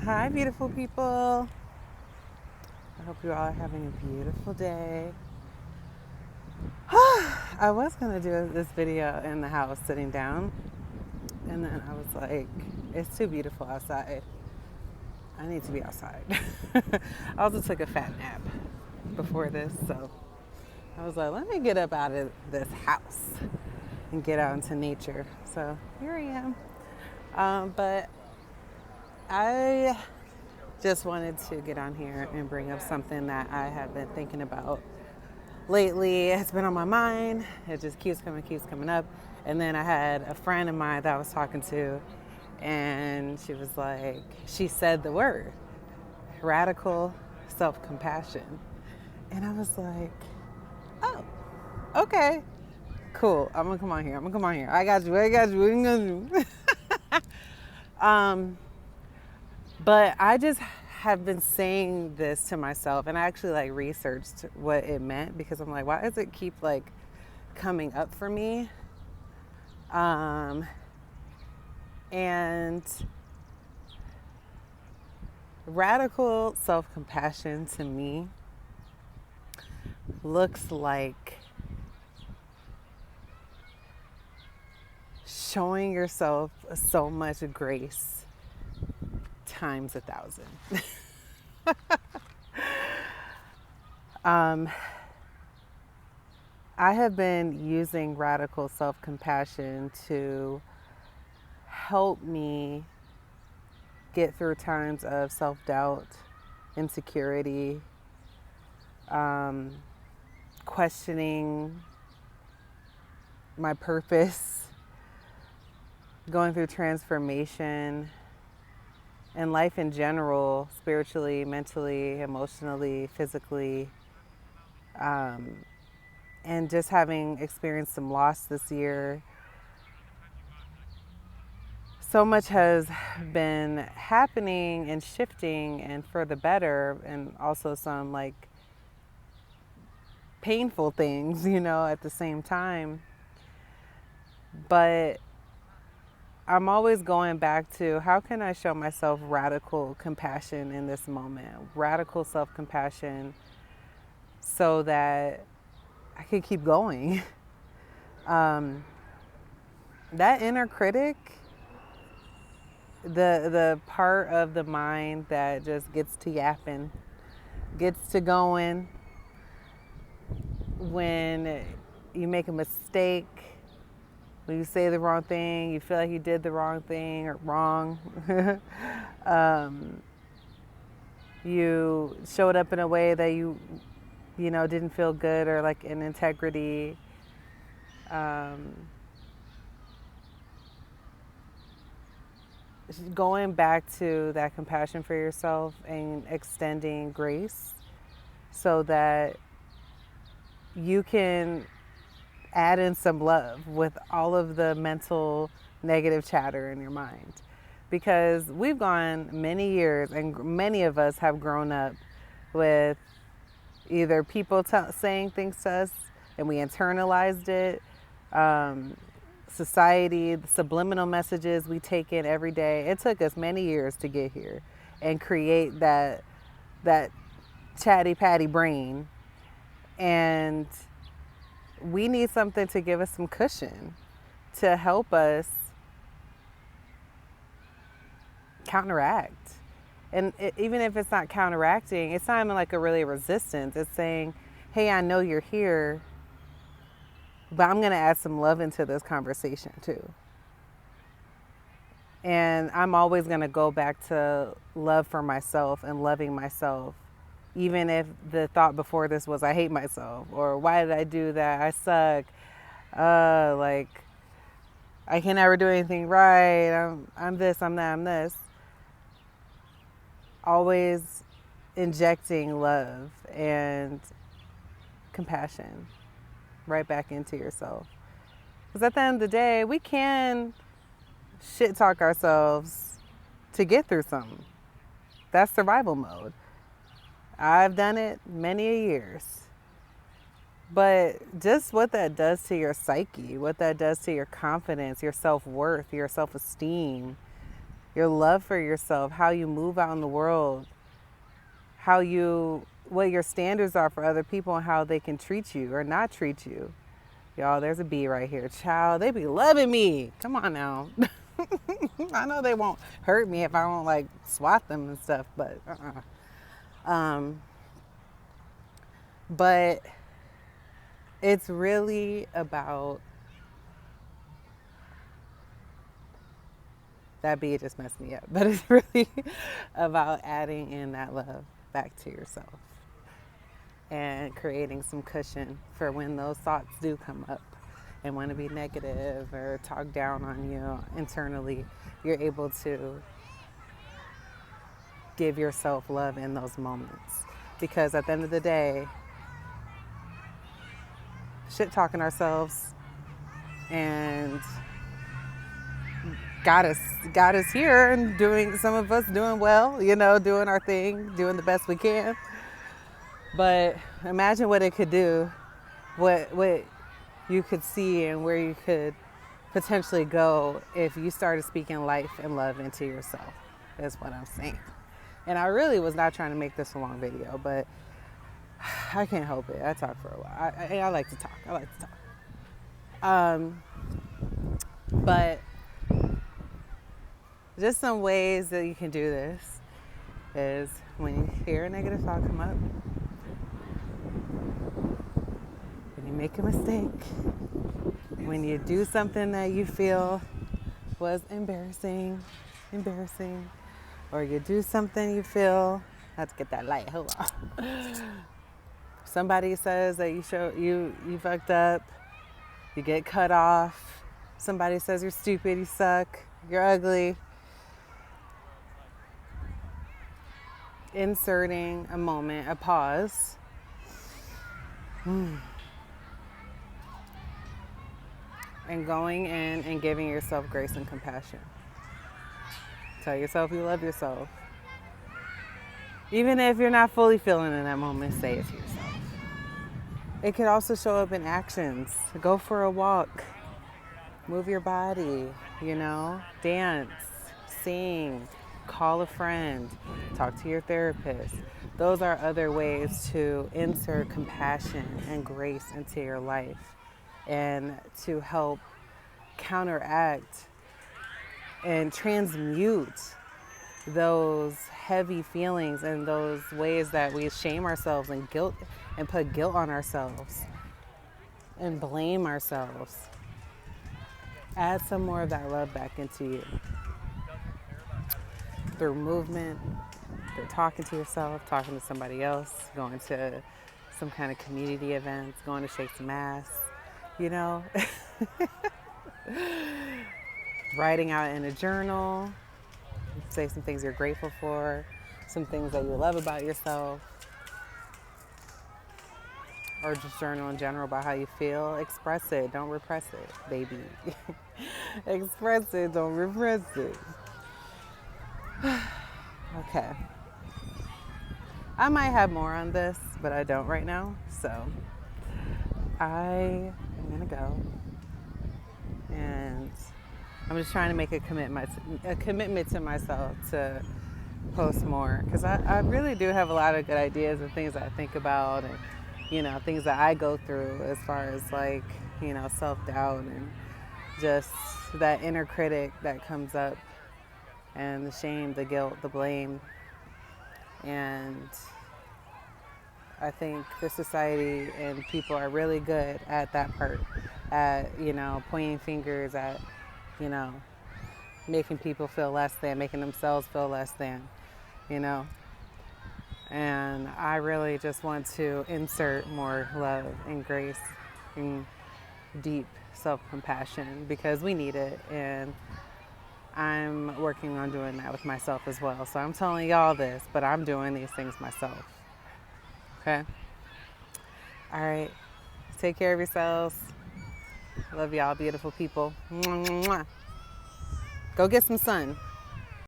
Hi, beautiful people. I hope you all are having a beautiful day. I was going to do this video in the house sitting down, and then I was like, it's too beautiful outside. I need to be outside. I also took a fat nap before this, so I was like, let me get up out of this house and get out into nature. So here I am. But I just wanted to get on here and bring up something that I have been thinking about lately. It's been on my mind. It just keeps coming up. And then I had a friend of mine that I was talking to, and she was like, she said the word radical self compassion. And I was like, oh, okay, cool. I'm gonna come on here. I got you. But I just have been saying this to myself, and I actually like researched what it meant because I'm like, why does it keep like coming up for me? And radical self-compassion to me looks like showing yourself so much grace times 1,000. I have been using radical self-compassion to help me get through times of self-doubt, insecurity, questioning my purpose, going through transformation, and life in general, spiritually, mentally, emotionally, physically, and just having experienced some loss this year. So much has been happening and shifting and for the better, and also some like painful things, at the same time. But I'm always going back to how can I show myself radical compassion in this moment, radical self compassion, so that I can keep going. That inner critic, the part of the mind that just gets to yapping, gets to going when you make a mistake, when you say the wrong thing, you feel like you did the wrong thing or wrong. You showed up in a way that you didn't feel good, or like in integrity. Going back to that compassion for yourself and extending grace so that you can add in some love with all of the mental negative chatter in your mind. Because we've gone many years, and many of us have grown up with either people saying things to us and we internalized it, society, the subliminal messages we take in every day. It took us many years to get here and create that chatty patty brain, and we need something to give us some cushion to help us counteract. And even if it's not counteracting, it's not even like a really resistance. It's saying, hey, I know you're here, but I'm going to add some love into this conversation too. And I'm always going to go back to love for myself and loving myself, even if the thought before this was I hate myself, or why did I do that? I suck. Like I can never do anything right. I'm this, I'm that, I'm this. Always injecting love and compassion right back into yourself. Because at the end of the day, we can shit talk ourselves to get through something. That's survival mode. I've done it many years. But just what that does to your psyche, what that does to your confidence, your self-worth, your self-esteem, your love for yourself, how you move out in the world, what your standards are for other people and how they can treat you or not treat you. Y'all, there's a bee right here. Child, they be loving me. Come on now. I know they won't hurt me if I don't like swat them and stuff, but but it's really about, that bee just messed me up, but it's really about adding in that love back to yourself and creating some cushion for when those thoughts do come up and want to be negative or talk down on you internally. You're able to give yourself love in those moments, because at the end of the day, shit talking ourselves and got us here, and some of us doing well, doing our thing, doing the best we can. But imagine what it could do, what you could see and where you could potentially go if you started speaking life and love into yourself, is what I'm saying. And I really was not trying to make this a long video, but I can't help it. I talk for a while. I like to talk. But just some ways that you can do this is when you hear a negative thought come up, when you make a mistake, when you do something that you feel was embarrassing, or you do something you feel, I have to get that light, hold on. Somebody says that you fucked up, you get cut off. Somebody says you're stupid, you suck, you're ugly. Inserting a moment, a pause. And going in and giving yourself grace and compassion. Tell yourself you love yourself. Even if you're not fully feeling in that moment, say it to yourself. It could also show up in actions. Go for a walk. Move your body, dance, sing, call a friend, talk to your therapist. Those are other ways to insert compassion and grace into your life and to help counteract and transmute those heavy feelings and those ways that we shame ourselves and put guilt on ourselves and blame ourselves. Add some more of that love back into you through movement, through talking to yourself, talking to somebody else, going to some kind of community events, going to shake some ass, writing out in a journal, say some things you're grateful for, some things that you love about yourself, or just journal in general about how you feel. Express it, don't repress it, baby. Express it, don't repress it. Okay. I might have more on this, but I don't right now. So I am gonna go, and I'm just trying to make a commitment to myself to post more, because I really do have a lot of good ideas and things that I think about, and things that I go through as far as self-doubt and just that inner critic that comes up, and the shame, the guilt, the blame. And I think the society and people are really good at that part, at pointing fingers at making people feel less than, making themselves feel less than, and I really just want to insert more love and grace and deep self-compassion, because we need it, and I'm working on doing that with myself as well. So I'm telling y'all this, but I'm doing these things myself. Okay? All right. Take care of yourselves. Love y'all, beautiful people. Mwah, mwah. Go get some sun.